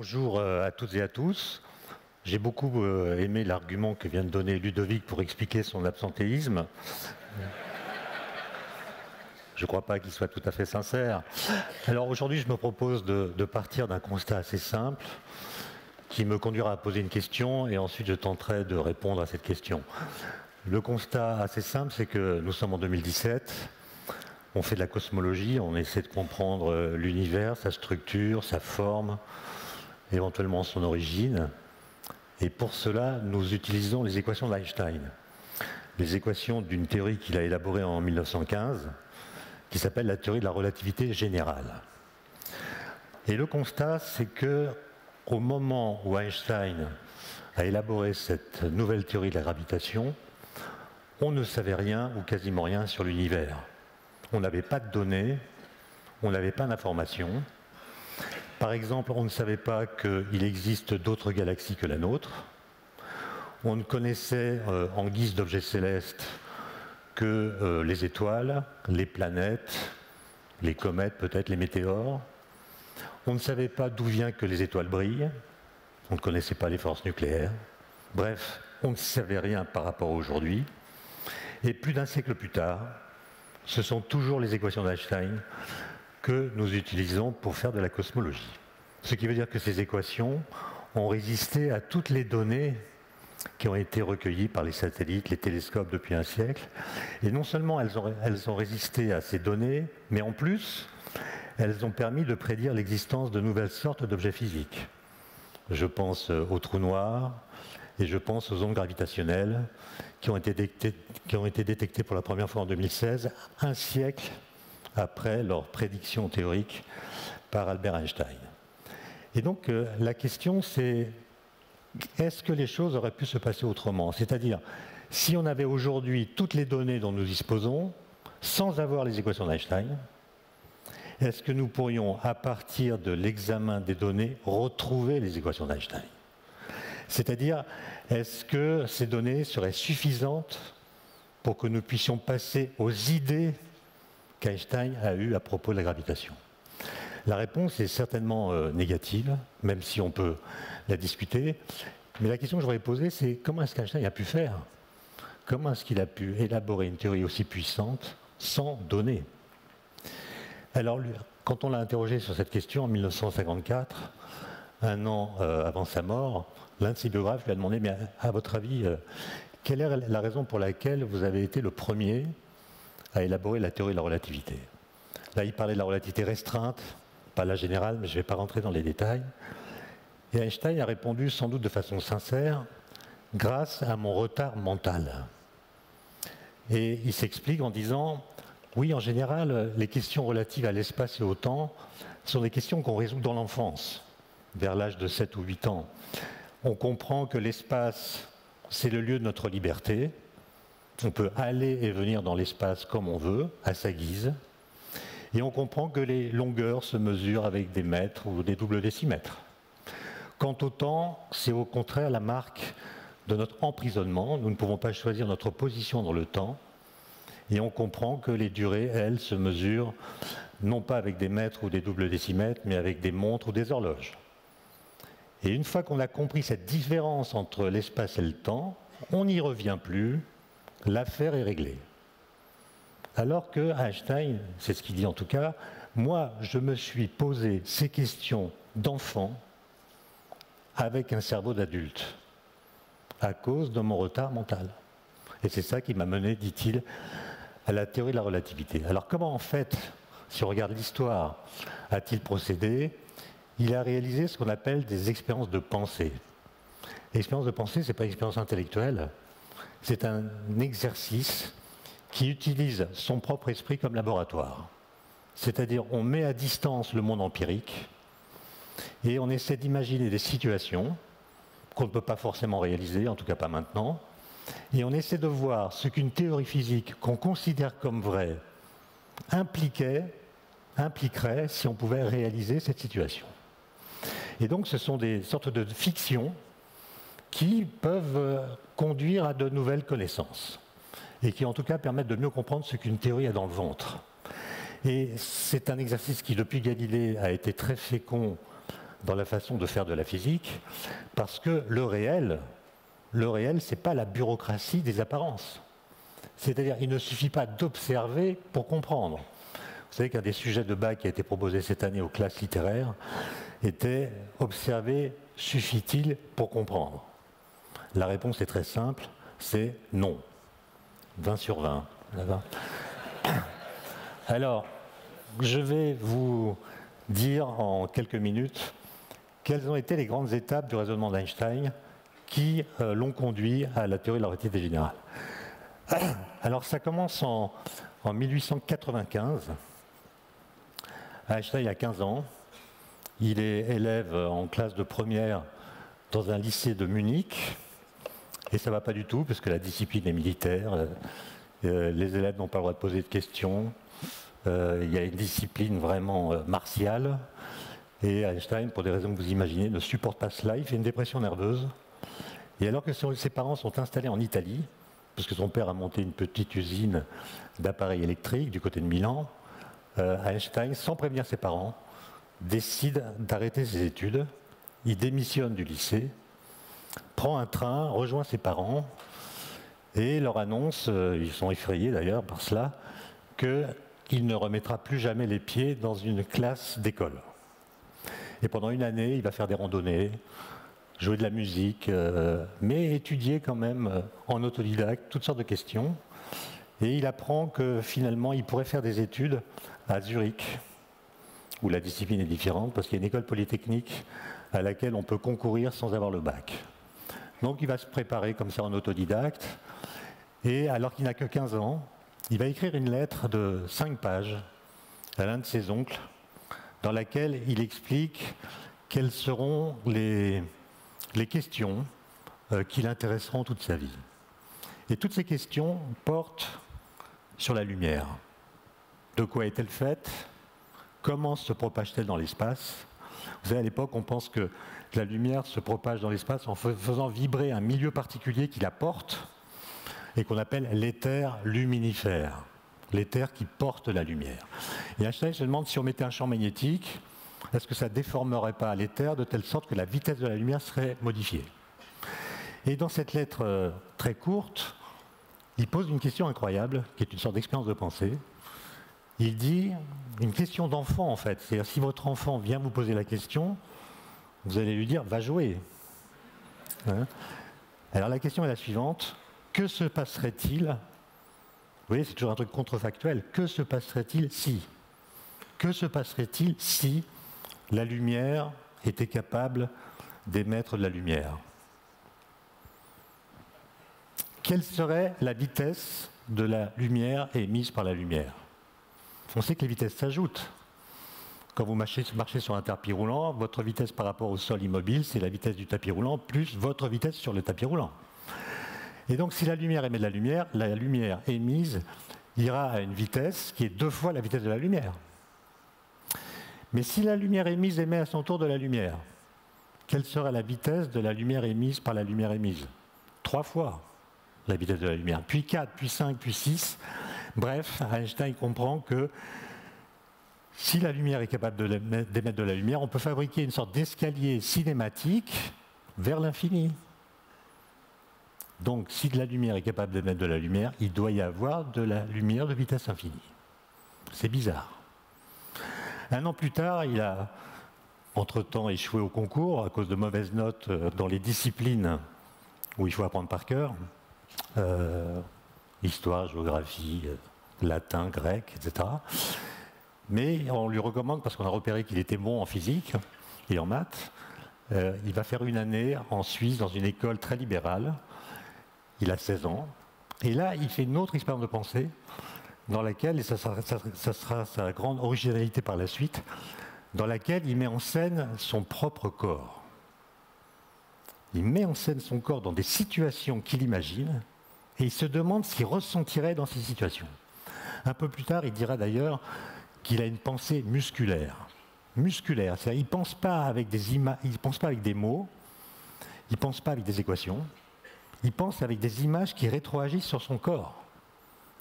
Bonjour à toutes et à tous. J'ai beaucoup aimé l'argument que vient de donner Ludovic pour expliquer son absentéisme. Je ne crois pas qu'il soit tout à fait sincère. Alors aujourd'hui, je me propose de partir d'un constat assez simple qui me conduira à poser une question et ensuite je tenterai de répondre à cette question. Le constat assez simple, c'est que nous sommes en 2017, on fait de la cosmologie, on essaie de comprendre l'univers, sa structure, sa forme, éventuellement son origine. Et pour cela, nous utilisons les équations d'Einstein. Les équations d'une théorie qu'il a élaborée en 1915, qui s'appelle la théorie de la relativité générale. Et le constat, c'est que au moment où Einstein a élaboré cette nouvelle théorie de la gravitation, on ne savait rien ou quasiment rien sur l'univers. On n'avait pas de données, on n'avait pas d'informations. Par exemple, on ne savait pas qu'il existe d'autres galaxies que la nôtre. On ne connaissait en guise d'objets célestes que les étoiles, les planètes, les comètes, peut-être les météores. On ne savait pas d'où vient que les étoiles brillent. On ne connaissait pas les forces nucléaires. Bref, on ne savait rien par rapport à aujourd'hui. Et plus d'un siècle plus tard, ce sont toujours les équations d'Einstein que nous utilisons pour faire de la cosmologie. Ce qui veut dire que ces équations ont résisté à toutes les données qui ont été recueillies par les satellites, les télescopes depuis un siècle. Et non seulement elles ont résisté à ces données, mais en plus, elles ont permis de prédire l'existence de nouvelles sortes d'objets physiques. Je pense aux trous noirs et je pense aux ondes gravitationnelles qui ont été détectées pour la première fois en 2016, un siècle après leur prédiction théorique par Albert Einstein. Et donc la question c'est, est-ce que les choses auraient pu se passer autrement? C'est-à-dire, si on avait aujourd'hui toutes les données dont nous disposons, sans avoir les équations d'Einstein, est-ce que nous pourrions, à partir de l'examen des données, retrouver les équations d'Einstein? C'est-à-dire, est-ce que ces données seraient suffisantes pour que nous puissions passer aux idées qu'Einstein a eues à propos de la gravitation? La réponse est certainement négative, même si on peut la discuter. Mais la question que je voudrais poser, c'est comment est-ce qu'Einstein a pu faire? Comment est-ce qu'il a pu élaborer une théorie aussi puissante sans données? Alors, quand on l'a interrogé sur cette question en 1954, un an avant sa mort, l'un de ses biographes lui a demandé, mais à votre avis, quelle est la raison pour laquelle vous avez été le premier à élaborer la théorie de la relativité? Là, il parlait de la relativité restreinte, pas la générale, mais je ne vais pas rentrer dans les détails. Et Einstein a répondu, sans doute de façon sincère, grâce à mon retard mental. Et il s'explique en disant, oui, en général, les questions relatives à l'espace et au temps sont des questions qu'on résout dans l'enfance, vers l'âge de 7 ou 8 ans. On comprend que l'espace, c'est le lieu de notre liberté. On peut aller et venir dans l'espace comme on veut, à sa guise. Et on comprend que les longueurs se mesurent avec des mètres ou des doubles décimètres. Quant au temps, c'est au contraire la marque de notre emprisonnement. Nous ne pouvons pas choisir notre position dans le temps. Et on comprend que les durées, elles, se mesurent non pas avec des mètres ou des doubles décimètres, mais avec des montres ou des horloges. Et une fois qu'on a compris cette différence entre l'espace et le temps, on n'y revient plus, l'affaire est réglée. Alors que Einstein, c'est ce qu'il dit en tout cas, moi je me suis posé ces questions d'enfant avec un cerveau d'adulte, à cause de mon retard mental. Et c'est ça qui m'a mené, dit-il, à la théorie de la relativité. Alors comment en fait, si on regarde l'histoire, a-t-il procédé? Il a réalisé ce qu'on appelle des expériences de pensée. L'expérience de pensée, ce n'est pas une expérience intellectuelle, c'est un exercice qui utilise son propre esprit comme laboratoire. C'est-à-dire, on met à distance le monde empirique et on essaie d'imaginer des situations qu'on ne peut pas forcément réaliser, en tout cas pas maintenant, et on essaie de voir ce qu'une théorie physique qu'on considère comme vraie impliquerait si on pouvait réaliser cette situation. Et donc ce sont des sortes de fictions qui peuvent conduire à de nouvelles connaissances et qui en tout cas permettent de mieux comprendre ce qu'une théorie a dans le ventre. Et c'est un exercice qui, depuis Galilée, a été très fécond dans la façon de faire de la physique, parce que le réel, ce n'est pas la bureaucratie des apparences. C'est-à-dire, il ne suffit pas d'observer pour comprendre. Vous savez qu'un des sujets de bac qui a été proposé cette année aux classes littéraires était « Observer suffit-il pour comprendre ?» La réponse est très simple, c'est non. 20 sur 20. Alors, je vais vous dire en quelques minutes quelles ont été les grandes étapes du raisonnement d'Einstein qui l'ont conduit à la théorie de la relativité générale. Alors, ça commence en 1895. Einstein a 15 ans. Il est élève en classe de première dans un lycée de Munich. Et ça ne va pas du tout, parce que la discipline est militaire. Les élèves n'ont pas le droit de poser de questions. Il y a une discipline vraiment martiale. Et Einstein, pour des raisons que vous imaginez, ne supporte pas cela. Il fait une dépression nerveuse. Et alors que ses parents sont installés en Italie, parce que son père a monté une petite usine d'appareils électriques du côté de Milan, Einstein, sans prévenir ses parents, décide d'arrêter ses études. Il démissionne du lycée, prend un train, rejoint ses parents et leur annonce, ils sont effrayés d'ailleurs par cela, qu'il ne remettra plus jamais les pieds dans une classe d'école. Et pendant une année, il va faire des randonnées, jouer de la musique, mais étudier quand même en autodidacte toutes sortes de questions. Et il apprend que finalement, il pourrait faire des études à Zurich, où la discipline est différente, parce qu'il y a une école polytechnique à laquelle on peut concourir sans avoir le bac. Donc il va se préparer comme ça en autodidacte, et alors qu'il n'a que 15 ans, il va écrire une lettre de 5 pages à l'un de ses oncles, dans laquelle il explique quelles seront les questions qui l'intéresseront toute sa vie. Et toutes ces questions portent sur la lumière. De quoi est-elle faite? Comment se propage-t-elle dans l'espace? Vous savez, à l'époque, on pense que la lumière se propage dans l'espace en faisant vibrer un milieu particulier qui la porte et qu'on appelle l'éther luminifère, l'éther qui porte la lumière. Et Einstein se demande si on mettait un champ magnétique, est-ce que ça ne déformerait pas l'éther de telle sorte que la vitesse de la lumière serait modifiée? Et dans cette lettre très courte, il pose une question incroyable, qui est une sorte d'expérience de pensée. Il dit, une question d'enfant en fait, c'est-à-dire si votre enfant vient vous poser la question, vous allez lui dire, va jouer. Hein? Alors la question est la suivante, que se passerait-il, vous voyez c'est toujours un truc contrefactuel, que se passerait-il si? Que se passerait-il si la lumière était capable d'émettre de la lumière? Quelle serait la vitesse de la lumière émise par la lumière? On sait que les vitesses s'ajoutent. Quand vous marchez sur un tapis roulant, votre vitesse par rapport au sol immobile, c'est la vitesse du tapis roulant plus votre vitesse sur le tapis roulant. Et donc si la lumière émet de la lumière émise ira à une vitesse qui est 2 fois la vitesse de la lumière. Mais si la lumière émise émet à son tour de la lumière, quelle sera la vitesse de la lumière émise par la lumière émise? 3 fois la vitesse de la lumière, puis 4, puis 5, puis 6. Bref, Einstein comprend que si la lumière est capable d'émettre de la lumière, on peut fabriquer une sorte d'escalier cinématique vers l'infini. Donc, si de la lumière est capable d'émettre de la lumière, il doit y avoir de la lumière de vitesse infinie. C'est bizarre. 1 an plus tard, il a entre-temps échoué au concours à cause de mauvaises notes dans les disciplines où il faut apprendre par cœur. Histoire, géographie, latin, grec, etc. Mais on lui recommande, parce qu'on a repéré qu'il était bon en physique et en maths, il va faire une année en Suisse dans une école très libérale. Il a 16 ans. Et là, il fait une autre expérience de pensée dans laquelle, et ça sera sa grande originalité par la suite, dans laquelle il met en scène son propre corps. Il met en scène son corps dans des situations qu'il imagine et il se demande ce qu'il ressentirait dans ces situations. Un peu plus tard, il dira d'ailleurs qu'il a une pensée musculaire. Musculaire, c'est-à-dire il ne pense pas avec des images, il pense pas avec des mots, il ne pense pas avec des équations, il pense avec des images qui rétroagissent sur son corps.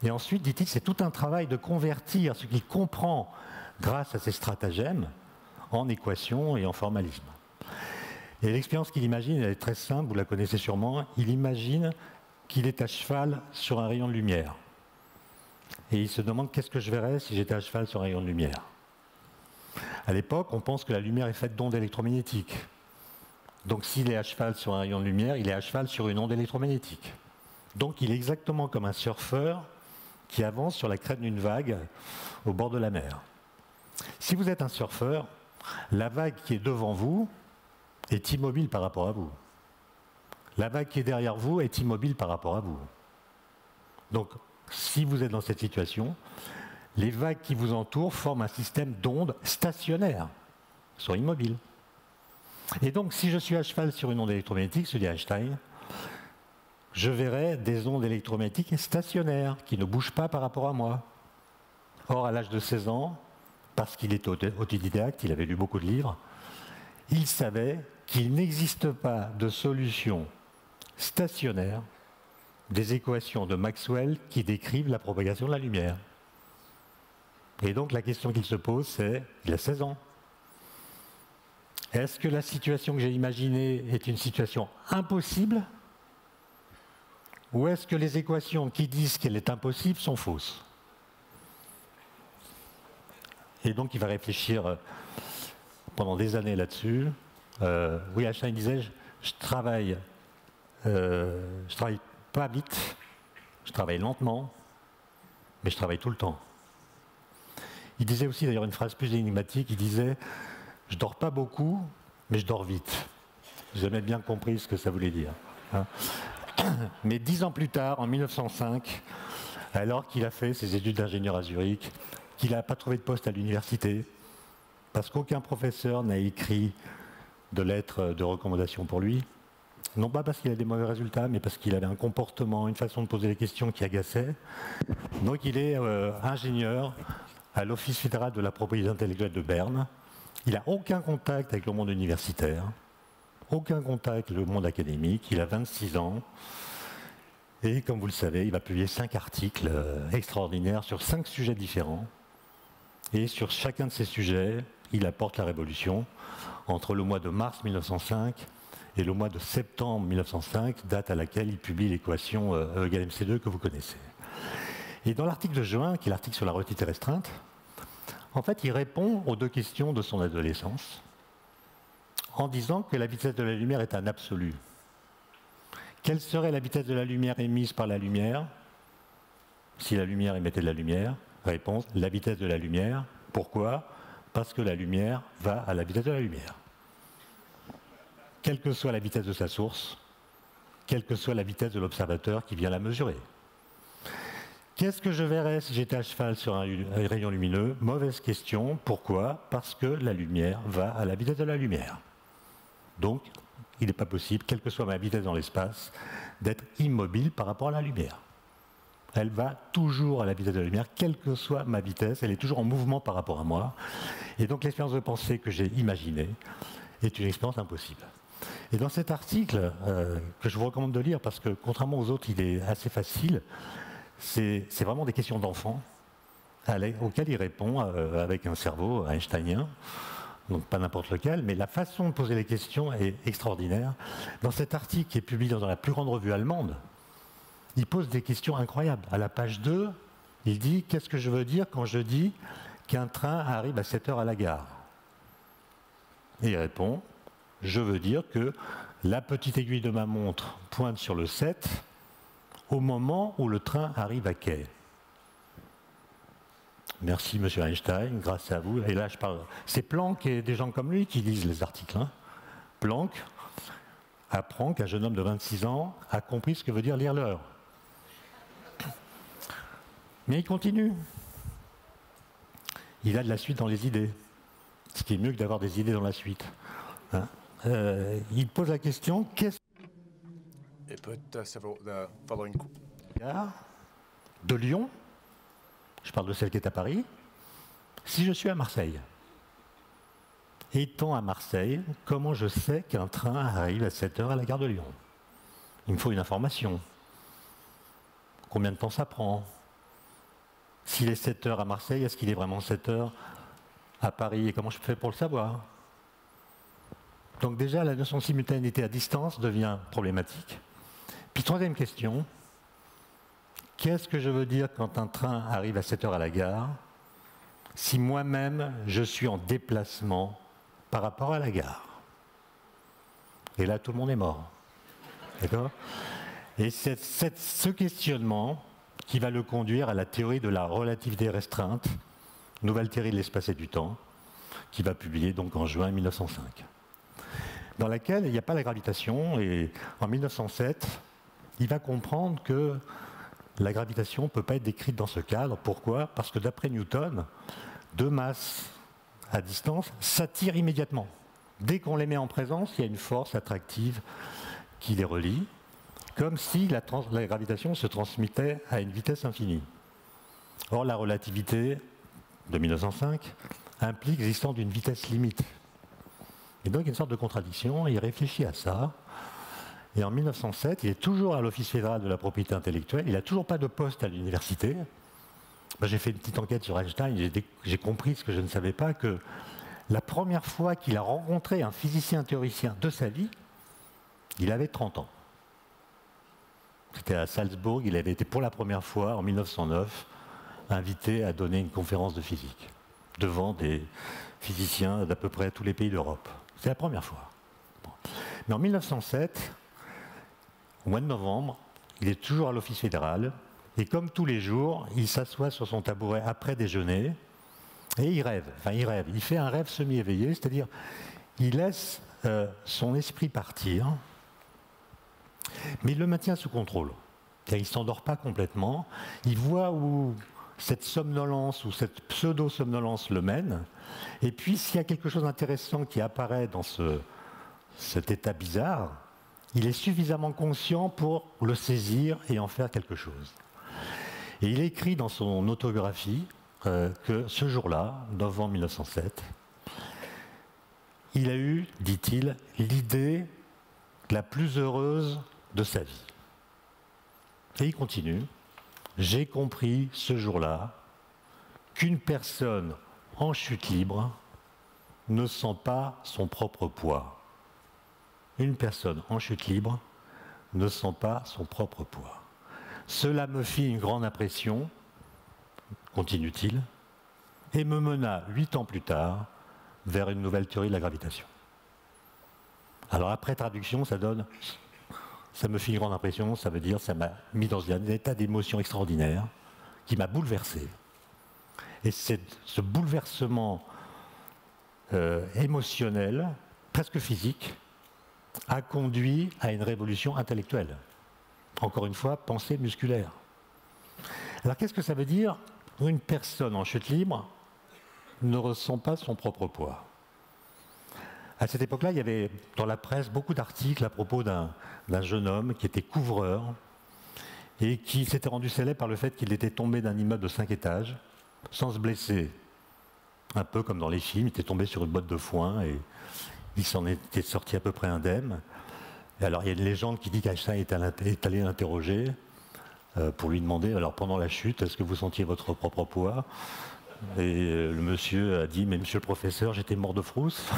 Et ensuite, dit-il, c'est tout un travail de convertir ce qu'il comprend grâce à ces stratagèmes en équations et en formalisme. Et l'expérience qu'il imagine, elle est très simple, vous la connaissez sûrement. Il imagine qu'il est à cheval sur un rayon de lumière. Et il se demande qu'est-ce que je verrais si j'étais à cheval sur un rayon de lumière. À l'époque, on pense que la lumière est faite d'ondes électromagnétiques. Donc s'il est à cheval sur un rayon de lumière, il est à cheval sur une onde électromagnétique. Donc il est exactement comme un surfeur qui avance sur la crête d'une vague au bord de la mer. Si vous êtes un surfeur, la vague qui est devant vous est immobile par rapport à vous. La vague qui est derrière vous est immobile par rapport à vous. Donc si vous êtes dans cette situation, les vagues qui vous entourent forment un système d'ondes stationnaires, sont immobiles. Et donc, si je suis à cheval sur une onde électromagnétique, se dit Einstein, je verrai des ondes électromagnétiques stationnaires, qui ne bougent pas par rapport à moi. Or, à l'âge de 16 ans, parce qu'il est autodidacte, il avait lu beaucoup de livres, il savait qu'il n'existe pas de solution stationnaire des équations de Maxwell qui décrivent la propagation de la lumière. Et donc la question qu'il se pose, c'est, il a 16 ans, est-ce que la situation que j'ai imaginée est une situation impossible, ou est-ce que les équations qui disent qu'elle est impossible sont fausses? Et donc il va réfléchir pendant des années là-dessus. Oui, Einstein disait, je travaille pas vite, je travaille lentement, mais je travaille tout le temps. Il disait aussi d'ailleurs une phrase plus énigmatique, il disait « Je dors pas beaucoup, mais je dors vite ». J'ai jamais bien compris ce que ça voulait dire. Hein. Mais 10 ans plus tard, en 1905, alors qu'il a fait ses études d'ingénieur à Zurich, qu'il n'a pas trouvé de poste à l'université, parce qu'aucun professeur n'a écrit de lettres de recommandation pour lui, non pas parce qu'il a des mauvais résultats, mais parce qu'il avait un comportement, une façon de poser les questions qui agaçait. Donc il est ingénieur à l'Office fédéral de la propriété intellectuelle de Berne. Il n'a aucun contact avec le monde universitaire, aucun contact avec le monde académique. Il a 26 ans. Et comme vous le savez, il va publier 5 articles extraordinaires sur 5 sujets différents. Et sur chacun de ces sujets, il apporte la révolution. Entre le mois de mars 1905 et le mois de septembre 1905, date à laquelle il publie l'équation E égale MC2 que vous connaissez. Et dans l'article de juin, qui est l'article sur la relativité restreinte, en fait, il répond aux 2 questions de son adolescence en disant que la vitesse de la lumière est un absolu. Quelle serait la vitesse de la lumière émise par la lumière si la lumière émettait de la lumière? Réponse, la vitesse de la lumière. Pourquoi? Parce que la lumière va à la vitesse de la lumière. Quelle que soit la vitesse de sa source, quelle que soit la vitesse de l'observateur qui vient la mesurer. Qu'est-ce que je verrais si j'étais à cheval sur un rayon lumineux? Mauvaise question. Pourquoi? Parce que la lumière va à la vitesse de la lumière. Donc, il n'est pas possible, quelle que soit ma vitesse dans l'espace, d'être immobile par rapport à la lumière. Elle va toujours à la vitesse de la lumière, quelle que soit ma vitesse, elle est toujours en mouvement par rapport à moi. Et donc l'expérience de pensée que j'ai imaginée est une expérience impossible. Et dans cet article, que je vous recommande de lire, parce que contrairement aux autres, il est assez facile, c'est vraiment des questions d'enfant auxquelles il répond avec un cerveau einsteinien, donc pas n'importe lequel, mais la façon de poser les questions est extraordinaire. Dans cet article qui est publié dans la plus grande revue allemande, il pose des questions incroyables. À la page 2, il dit « Qu'est-ce que je veux dire quand je dis qu'un train arrive à 7 heures à la gare ?» Et il répond « Je veux dire que la petite aiguille de ma montre pointe sur le 7 au moment où le train arrive à quai. » Merci, monsieur Einstein, grâce à vous. Et là, je parle. C'est Planck et des gens comme lui qui lisent les articles. Hein. Planck apprend qu'un jeune homme de 26 ans a compris ce que veut dire lire l'heure. Mais il continue. Il a de la suite dans les idées. Ce qui est mieux que d'avoir des idées dans la suite. Hein. Il pose la question, qu'est-ce de Lyon, je parle de celle qui est à Paris, si je suis à Marseille. Étant à Marseille, comment je sais qu'un train arrive à 7 heures à la gare de Lyon? Il me faut une information. Combien de temps ça prend? S'il est 7 heures à Marseille, est-ce qu'il est vraiment 7 heures à Paris? Et comment je fais pour le savoir? Donc déjà, la notion de simultanéité à distance devient problématique. Puis troisième question, qu'est-ce que je veux dire quand un train arrive à 7 heures à la gare si moi-même je suis en déplacement par rapport à la gare? Et là, tout le monde est mort. D'accord? Et c'est ce questionnement qui va le conduire à la théorie de la relativité restreinte, nouvelle théorie de l'espace et du temps, qui va publier donc en juin 1905, dans laquelle il n'y a pas la gravitation. Et en 1907, il va comprendre que la gravitation ne peut pas être décrite dans ce cadre. Pourquoi? Parce que d'après Newton, deux masses à distance s'attirent immédiatement. Dès qu'on les met en présence, il y a une force attractive qui les relie, comme si la gravitation se transmettait à une vitesse infinie. Or, la relativité de 1905 implique l'existence d'une vitesse limite. Et donc, il y a une sorte de contradiction, il réfléchit à ça. Et en 1907, il est toujours à l'Office fédéral de la propriété intellectuelle, il n'a toujours pas de poste à l'université. J'ai fait une petite enquête sur Einstein, j'ai compris ce que je ne savais pas, que la première fois qu'il a rencontré un physicien théoricien de sa vie, il avait 30 ans. C'était à Salzbourg, il avait été pour la première fois, en 1909, invité à donner une conférence de physique devant des physiciens d'à peu près tous les pays d'Europe. C'est la première fois. Bon. Mais en 1907, au mois de novembre, il est toujours à l'Office fédéral, et comme tous les jours, il s'assoit sur son tabouret après déjeuner, et il rêve. Enfin, il fait un rêve semi-éveillé, c'est-à-dire il laisse son esprit partir, mais il le maintient sous contrôle. Il ne s'endort pas complètement. Il voit où cette somnolence ou cette pseudo-somnolence le mène. Et puis, s'il y a quelque chose d'intéressant qui apparaît dans cet état bizarre, il est suffisamment conscient pour le saisir et en faire quelque chose. Et il écrit dans son autobiographie que ce jour-là, novembre 1907, il a eu, dit-il, l'idée la plus heureuse de sa vie. Et il continue, j'ai compris ce jour-là qu'une personne en chute libre ne sent pas son propre poids. Une personne en chute libre ne sent pas son propre poids. Cela me fit une grande impression, continue-t-il, et me mena 8 ans plus tard vers une nouvelle théorie de la gravitation. Alors après traduction, ça donne « ça me fit une grande impression », ça veut dire « ça m'a mis dans un état d'émotion extraordinaire qui m'a bouleversé ». Et ce bouleversement émotionnel, presque physique, a conduit à une révolution intellectuelle. Encore une fois, pensée musculaire. Alors qu'est-ce que ça veut dire? Une personne en chute libre ne ressent pas son propre poids. À cette époque-là, il y avait dans la presse beaucoup d'articles à propos d'un jeune homme qui était couvreur et qui s'était rendu célèbre par le fait qu'il était tombé d'un immeuble de 5 étages sans se blesser. Un peu comme dans les films, il était tombé sur une botte de foin et il s'en était sorti à peu près indemne. Et alors il y a une légende qui dit qu'Einstein est allé l'interroger pour lui demander, alors pendant la chute, est-ce que vous sentiez votre propre poids? Et le monsieur a dit, mais monsieur le professeur, j'étais mort de frousse.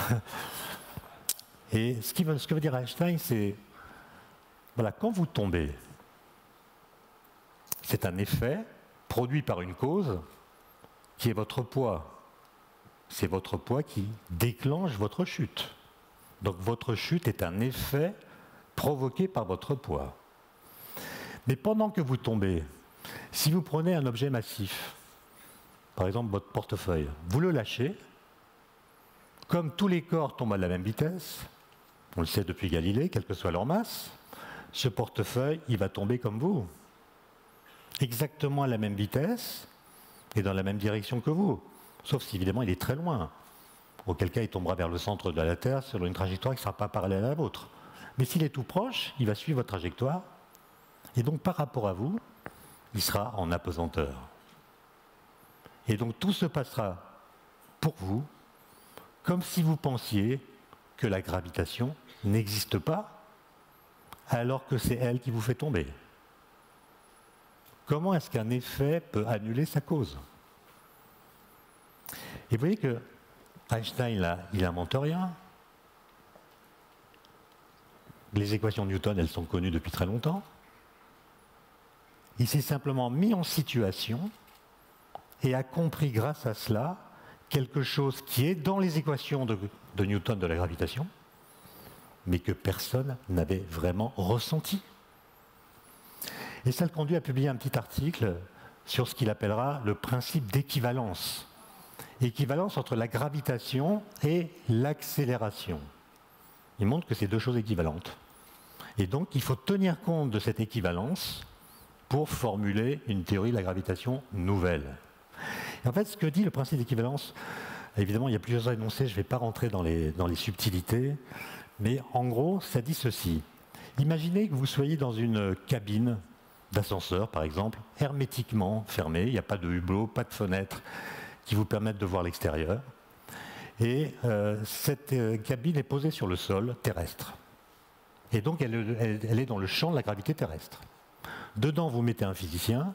Et ce que veut dire Einstein, c'est, voilà, quand vous tombez, c'est un effet produit par une cause qui est votre poids. C'est votre poids qui déclenche votre chute. Donc votre chute est un effet provoqué par votre poids. Mais pendant que vous tombez, si vous prenez un objet massif, par exemple votre portefeuille, vous le lâchez, comme tous les corps tombent à la même vitesse, on le sait depuis Galilée, quelle que soit leur masse, ce portefeuille, il va tomber comme vous, exactement à la même vitesse et dans la même direction que vous, sauf si évidemment il est très loin, auquel cas il tombera vers le centre de la Terre selon une trajectoire qui ne sera pas parallèle à la vôtre. Mais s'il est tout proche, il va suivre votre trajectoire, et donc par rapport à vous, il sera en apesanteur. Et donc tout se passera pour vous comme si vous pensiez que la gravitation n'existe pas, alors que c'est elle qui vous fait tomber. Comment est-ce qu'un effet peut annuler sa cause? Et vous voyez que Einstein, là, il n'invente rien. les équations de Newton, elles sont connues depuis très longtemps. Il s'est simplement mis en situation et a compris grâce à cela quelque chose qui est dans les équations de Newton de la gravitation, mais que personne n'avait vraiment ressenti. Et ça le conduit à publier un petit article sur ce qu'il appellera le principe d'équivalence. Équivalence entre la gravitation et l'accélération. Il montre que c'est deux choses équivalentes. Et donc, il faut tenir compte de cette équivalence pour formuler une théorie de la gravitation nouvelle. Et en fait, ce que dit le principe d'équivalence, évidemment, il y a plusieurs énoncés, je ne vais pas rentrer dans les subtilités, mais en gros, ça dit ceci. Imaginez que vous soyez dans une cabine d'ascenseur, par exemple, hermétiquement fermée, il n'y a pas de hublot, pas de fenêtre qui vous permettent de voir l'extérieur. Et cette cabine est posée sur le sol terrestre. Et donc, elle est dans le champ de la gravité terrestre. Dedans, vous mettez un physicien,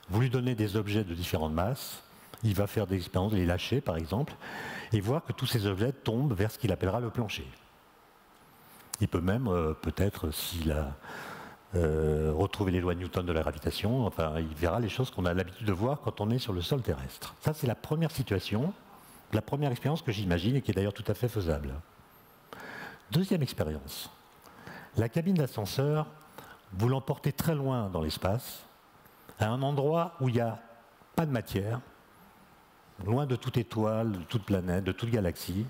vous lui donnez des objets de différentes masses, il va faire des expériences, les lâcher par exemple, et voir que tous ces objets tombent vers ce qu'il appellera le plancher. Il peut même, peut-être, s'il a retrouvé les lois de Newton de la gravitation, enfin, il verra les choses qu'on a l'habitude de voir quand on est sur le sol terrestre. Ça, c'est la première situation, la première expérience que j'imagine, et qui est d'ailleurs tout à fait faisable. Deuxième expérience. La cabine d'ascenseur, vous l'emportez très loin dans l'espace, à un endroit où il n'y a pas de matière, loin de toute étoile, de toute planète, de toute galaxie,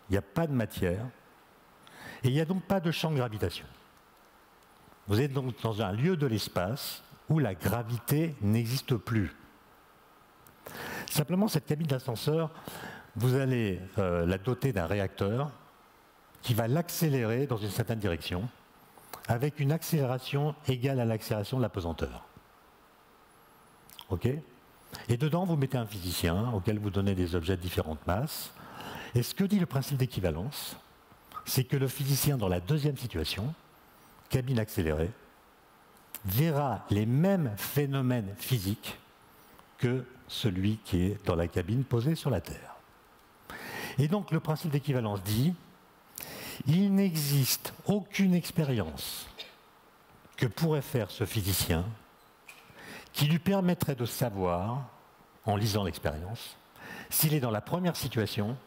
il n'y a pas de matière, et il n'y a donc pas de champ de gravitation. Vous êtes donc dans un lieu de l'espace où la gravité n'existe plus. Simplement, cette cabine d'ascenseur, vous allez la doter d'un réacteur qui va l'accélérer dans une certaine direction, avec une accélération égale à l'accélération de la pesanteur. OK ? Et dedans, vous mettez un physicien auquel vous donnez des objets de différentes masses. Et ce que dit le principe d'équivalence, c'est que le physicien, dans la deuxième situation, cabine accélérée, verra les mêmes phénomènes physiques que celui qui est dans la cabine posée sur la Terre. Et donc, le principe d'équivalence dit il n'existe aucune expérience que pourrait faire ce physicien qui lui permettrait de savoir, en lisant l'expérience, s'il est dans la première situation,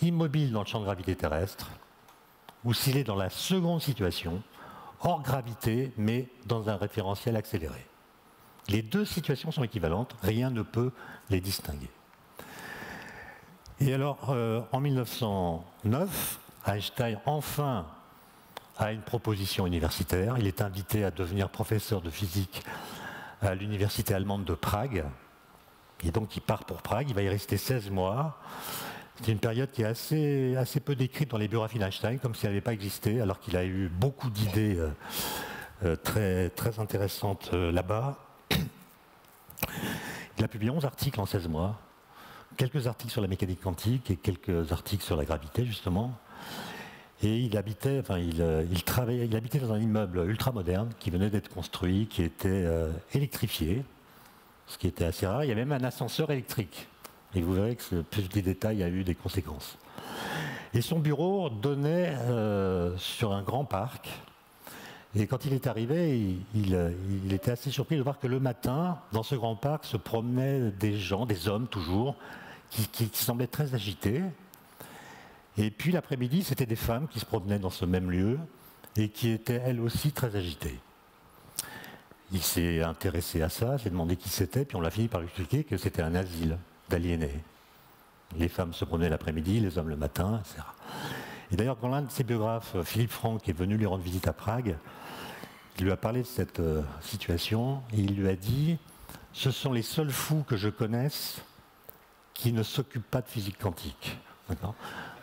immobile dans le champ de gravité terrestre, ou s'il est dans la seconde situation, hors gravité, mais dans un référentiel accéléré. Les deux situations sont équivalentes, rien ne peut les distinguer. Et alors, en 1909, Einstein, enfin, a une proposition universitaire. Il est invité à devenir professeur de physique à l'université allemande de Prague. Et donc, il part pour Prague. Il va y rester 16 mois. C'est une période qui est assez peu décrite dans les biographies d'Einstein, comme si elle n'avait pas existé, alors qu'il a eu beaucoup d'idées très, très intéressantes là-bas. Il a publié 11 articles en 16 mois. Quelques articles sur la mécanique quantique et quelques articles sur la gravité, justement. Et il habitait dans un immeuble ultra moderne qui venait d'être construit, qui était électrifié, ce qui était assez rare. Il y avait même un ascenseur électrique. Et vous verrez que ce petit détail a eu des conséquences. Et son bureau donnait sur un grand parc. Et quand il est arrivé, il était assez surpris de voir que le matin, dans ce grand parc, se promenaient des gens, des hommes toujours, qui semblaient très agités. Et puis l'après-midi, c'était des femmes qui se promenaient dans ce même lieu et qui étaient elles aussi très agitées. Il s'est intéressé à ça, s'est demandé qui c'était, puis on l'a fini par lui expliquer que c'était un asile d'aliénés. Les femmes se promenaient l'après-midi, les hommes le matin, etc. Et d'ailleurs, quand l'un de ses biographes, Philippe Franck, est venu lui rendre visite à Prague, il lui a parlé de cette situation et il lui a dit « Ce sont les seuls fous que je connaisse qui ne s'occupent pas de physique quantique. »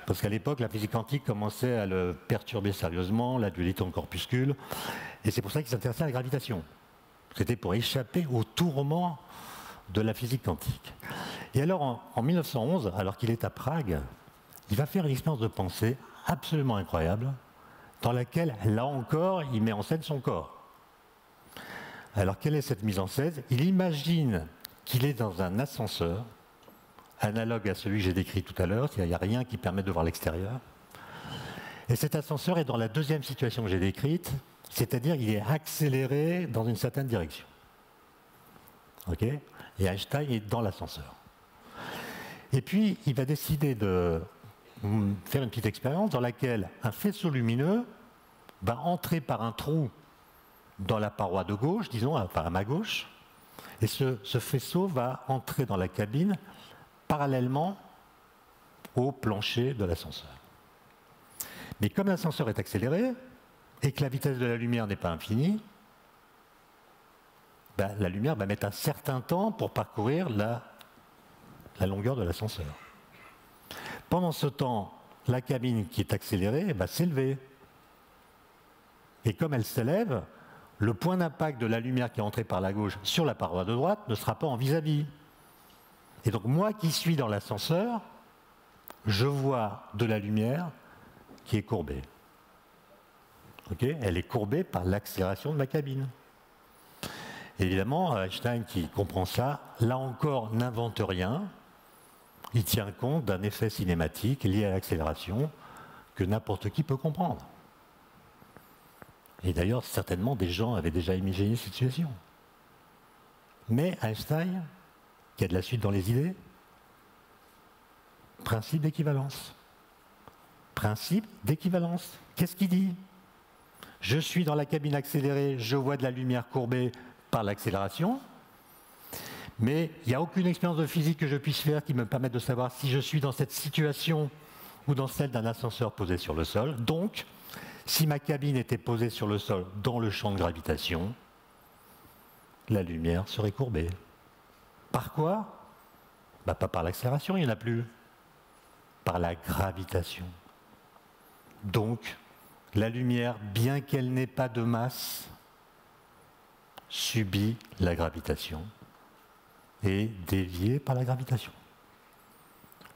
Parce qu'à l'époque, la physique quantique commençait à le perturber sérieusement, la dualité en corpuscules, et c'est pour ça qu'il s'intéressait à la gravitation. C'était pour échapper au tourment de la physique quantique. Et alors, en 1911, alors qu'il est à Prague, il va faire une expérience de pensée absolument incroyable, dans laquelle, là encore, il met en scène son corps. Alors, quelle est cette mise en scène? Il imagine qu'il est dans un ascenseur, analogue à celui que j'ai décrit tout à l'heure, il n'y a rien qui permet de voir l'extérieur. Et cet ascenseur est dans la deuxième situation que j'ai décrite, c'est-à-dire qu'il est accéléré dans une certaine direction. OK ? Et Einstein est dans l'ascenseur. Et puis, il va décider de faire une petite expérience dans laquelle un faisceau lumineux va entrer par un trou dans la paroi de gauche, disons, à ma gauche, et ce faisceau va entrer dans la cabine parallèlement au plancher de l'ascenseur. Mais comme l'ascenseur est accéléré et que la vitesse de la lumière n'est pas infinie, la lumière va mettre un certain temps pour parcourir la longueur de l'ascenseur. Pendant ce temps, la cabine qui est accélérée va s'élever. Et comme elle s'élève, le point d'impact de la lumière qui est entrée par la gauche sur la paroi de droite ne sera pas en vis-à-vis. Et donc moi qui suis dans l'ascenseur, je vois de la lumière qui est courbée. Okay ? Elle est courbée par l'accélération de ma cabine. Évidemment, Einstein qui comprend ça, là encore, n'invente rien. Il tient compte d'un effet cinématique lié à l'accélération que n'importe qui peut comprendre. Et d'ailleurs, certainement, des gens avaient déjà imaginé cette situation. Mais Einstein, qui a de la suite dans les idées, principe d'équivalence. Principe d'équivalence. Qu'est-ce qu'il dit ? Je suis dans la cabine accélérée, je vois de la lumière courbée par l'accélération, mais il n'y a aucune expérience de physique que je puisse faire qui me permette de savoir si je suis dans cette situation ou dans celle d'un ascenseur posé sur le sol. Donc, si ma cabine était posée sur le sol dans le champ de gravitation, la lumière serait courbée. Par quoi ? Pas par l'accélération, il n'y en a plus. Par la gravitation. Donc, la lumière, bien qu'elle n'ait pas de masse, subit la gravitation et est déviée par la gravitation.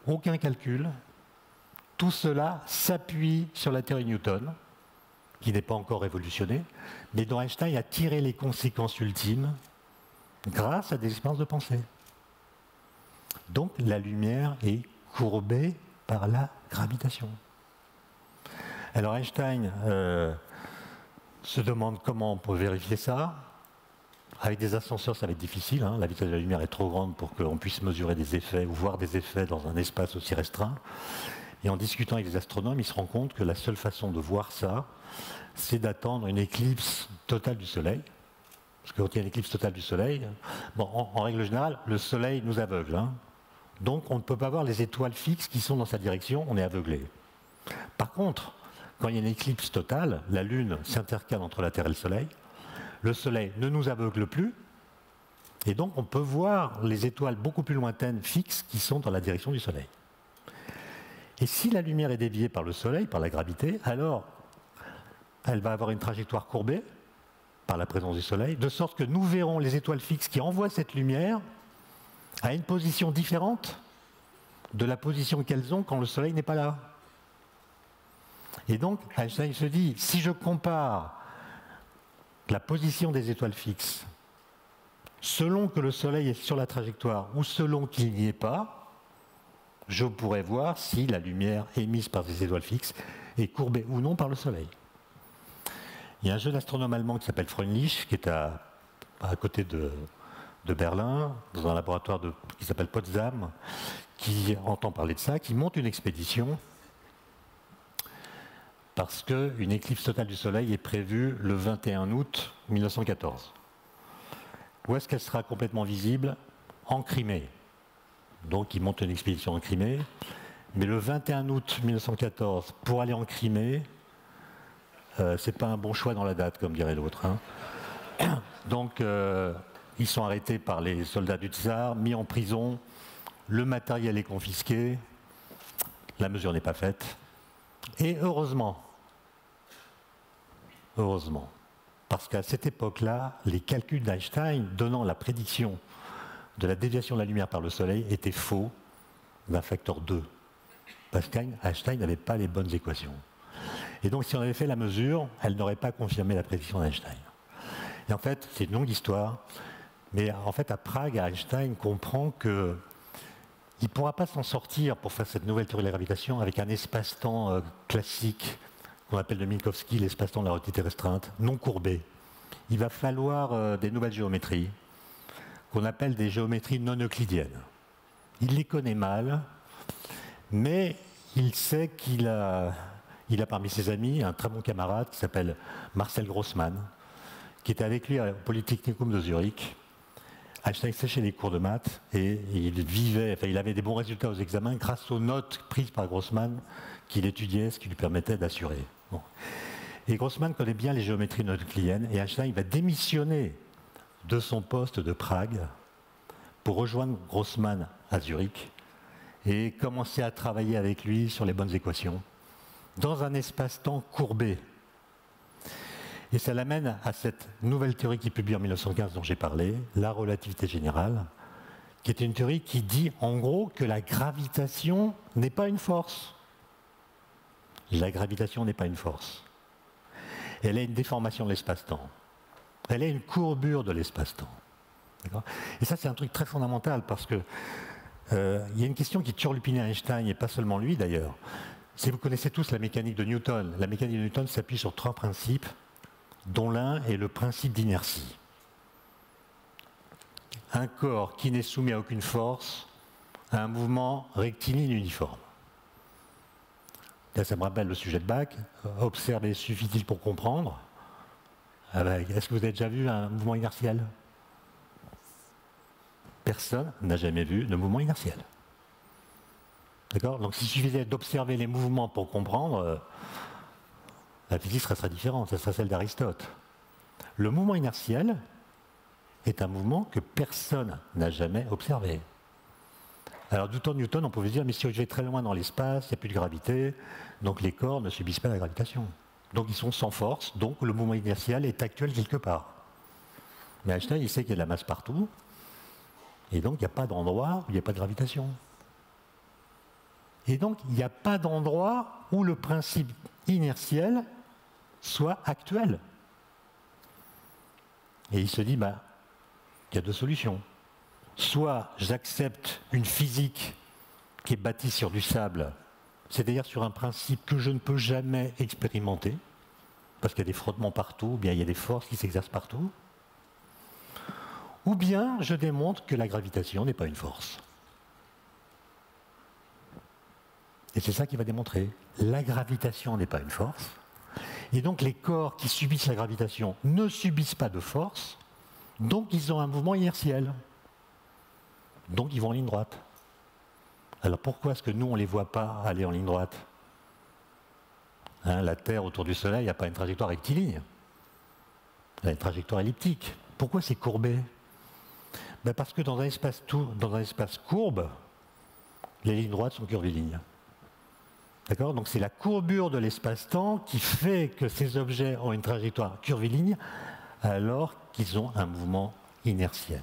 Aucun calcul. Tout cela s'appuie sur la théorie Newton, qui n'est pas encore révolutionnée, mais dont Einstein a tiré les conséquences ultimes grâce à des expériences de pensée. Donc la lumière est courbée par la gravitation. Alors Einstein se demande comment on peut vérifier ça. Avec des ascenseurs, ça va être difficile. Hein. La vitesse de la lumière est trop grande pour qu'on puisse mesurer des effets ou voir des effets dans un espace aussi restreint. Et en discutant avec les astronomes, il se rend compte que la seule façon de voir ça, c'est d'attendre une éclipse totale du Soleil. Parce que quand il y a une éclipse totale du Soleil, bon, en règle générale, le Soleil nous aveugle. Hein. Donc on ne peut pas voir les étoiles fixes qui sont dans sa direction, on est aveuglé. Par contre, quand il y a une éclipse totale, la Lune s'intercale entre la Terre et le Soleil ne nous aveugle plus, et donc on peut voir les étoiles beaucoup plus lointaines fixes qui sont dans la direction du Soleil. Et si la lumière est déviée par le Soleil, par la gravité, alors elle va avoir une trajectoire courbée par la présence du Soleil, de sorte que nous verrons les étoiles fixes qui envoient cette lumière à une position différente de la position qu'elles ont quand le Soleil n'est pas là. Et donc, Einstein se dit, si je compare la position des étoiles fixes selon que le Soleil est sur la trajectoire ou selon qu'il n'y est pas, je pourrais voir si la lumière émise par ces étoiles fixes est courbée ou non par le Soleil. Il y a un jeune astronome allemand qui s'appelle Freundlich, qui est à côté de Berlin, dans un laboratoire qui s'appelle Potsdam, qui entend parler de ça, qui monte une expédition parce qu'une éclipse totale du Soleil est prévue le 21 août 1914. Où est-ce qu'elle sera complètement visible ? En Crimée. Donc il monte une expédition en Crimée, mais le 21 août 1914, pour aller en Crimée, c'est pas un bon choix dans la date, comme dirait l'autre. Hein. Donc ils sont arrêtés par les soldats du tsar, mis en prison, le matériel est confisqué, la mesure n'est pas faite. Et heureusement, parce qu'à cette époque-là, les calculs d'Einstein donnant la prédiction de la déviation de la lumière par le Soleil étaient faux d'un facteur 2. Parce qu'Einstein n'avait pas les bonnes équations. Et donc si on avait fait la mesure, elle n'aurait pas confirmé la prédiction d'Einstein. Et en fait, c'est une longue histoire, mais en fait à Prague, Einstein comprend qu'il ne pourra pas s'en sortir pour faire cette nouvelle théorie de la gravitation avec un espace-temps classique qu'on appelle de Minkowski l'espace-temps de la relativité restreinte, non courbé. Il va falloir des nouvelles géométries, qu'on appelle des géométries non euclidiennes. Il les connaît mal, mais il sait qu'il a parmi ses amis un très bon camarade qui s'appelle Marcel Grossmann, qui était avec lui au Polytechnicum de Zurich. Einstein séchait les cours de maths et il avait des bons résultats aux examens grâce aux notes prises par Grossmann qu'il étudiait, ce qui lui permettait d'assurer. Bon. Et Grossmann connaît bien les géométries non euclidiennes et Einstein va démissionner de son poste de Prague pour rejoindre Grossmann à Zurich et commencer à travailler avec lui sur les bonnes équations dans un espace-temps courbé. Et ça l'amène à cette nouvelle théorie qu'il publie en 1915 dont j'ai parlé, la relativité générale, qui est une théorie qui dit en gros que la gravitation n'est pas une force. La gravitation n'est pas une force. Elle est une déformation de l'espace-temps. Elle est une courbure de l'espace-temps. Et ça, c'est un truc très fondamental parce que il y a une question qui turlupinait Einstein, et pas seulement lui d'ailleurs. Si vous connaissez tous la mécanique de Newton, la mécanique de Newton s'appuie sur 3 principes, dont l'un est le principe d'inertie. Un corps qui n'est soumis à aucune force a un mouvement rectiligne uniforme. Là, ça me rappelle le sujet de bac. Observer suffit-il pour comprendre? Est-ce que vous avez déjà vu un mouvement inertiel? Personne n'a jamais vu de mouvement inertiel. D'accord? Donc s'il suffisait d'observer les mouvements pour comprendre, la physique serait différente, ce serait celle d'Aristote. Le mouvement inertiel est un mouvement que personne n'a jamais observé. Alors du temps de Newton, on pouvait se dire, mais si je vais très loin dans l'espace, il n'y a plus de gravité, donc les corps ne subissent pas la gravitation. Donc ils sont sans force, donc le mouvement inertiel est actuel quelque part. Mais Einstein, il sait qu'il y a de la masse partout, et donc il n'y a pas d'endroit où il n'y a pas de gravitation. Et donc il n'y a pas d'endroit où le principe inertiel soit actuel. Et il se dit, il y a 2 solutions. Soit j'accepte une physique qui est bâtie sur du sable, c'est-à-dire sur un principe que je ne peux jamais expérimenter, parce qu'il y a des frottements partout, ou bien il y a des forces qui s'exercent partout, ou bien je démontre que la gravitation n'est pas une force. Et c'est ça qu'il va démontrer. La gravitation n'est pas une force. Et donc les corps qui subissent la gravitation ne subissent pas de force, donc ils ont un mouvement inertiel. Donc ils vont en ligne droite. Alors pourquoi est-ce que nous, on ne les voit pas aller en ligne droite? La Terre autour du Soleil n'a pas une trajectoire rectiligne. Elle a une trajectoire elliptique. Pourquoi c'est courbé? Parce que dans un espace courbe, les lignes droites sont curvilignes. D'accord? Donc c'est la courbure de l'espace-temps qui fait que ces objets ont une trajectoire curviligne alors qu'ils ont un mouvement inertiel.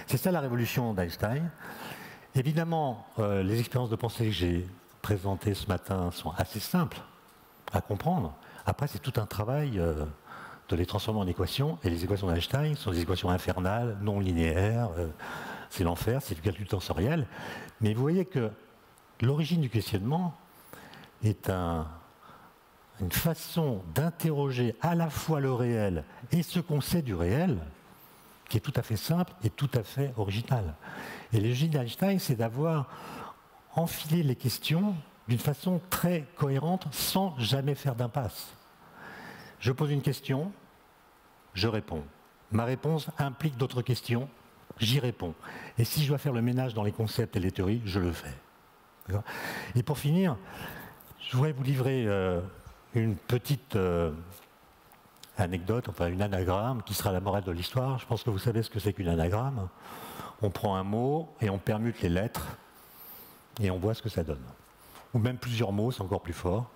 C'est ça la révolution d'Einstein. Évidemment, les expériences de pensée que j'ai présentées ce matin sont assez simples à comprendre. Après, c'est tout un travail de les transformer en équations. Et les équations d'Einstein sont des équations infernales, non linéaires. C'est l'enfer, c'est du calcul tensoriel. Mais vous voyez que l'origine du questionnement est une façon d'interroger à la fois le réel et ce qu'on sait du réel, qui est tout à fait simple et tout à fait original. Et l'origine d'Einstein, c'est d'avoir enfilé les questions d'une façon très cohérente, sans jamais faire d'impasse. Je pose une question, je réponds. Ma réponse implique d'autres questions, j'y réponds. Et si je dois faire le ménage dans les concepts et les théories, je le fais. Et pour finir, je voudrais vous livrer une petite anecdote, enfin une anagramme, qui sera la morale de l'histoire. Je pense que vous savez ce que c'est qu'une anagramme. On prend un mot et on permute les lettres et on voit ce que ça donne. Ou même plusieurs mots, c'est encore plus fort.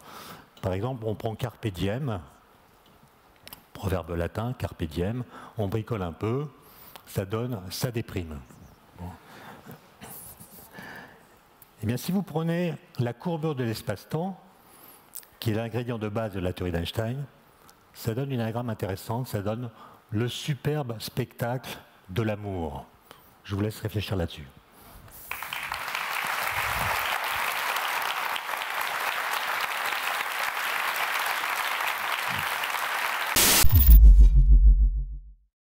Par exemple, on prend carpe diem, proverbe latin, carpe diem, on bricole un peu, ça donne ça déprime. Bon. Eh bien, si vous prenez la courbure de l'espace-temps, qui est l'ingrédient de base de la théorie d'Einstein, ça donne une anagramme intéressante, ça donne le superbe spectacle de l'amour. Je vous laisse réfléchir là-dessus.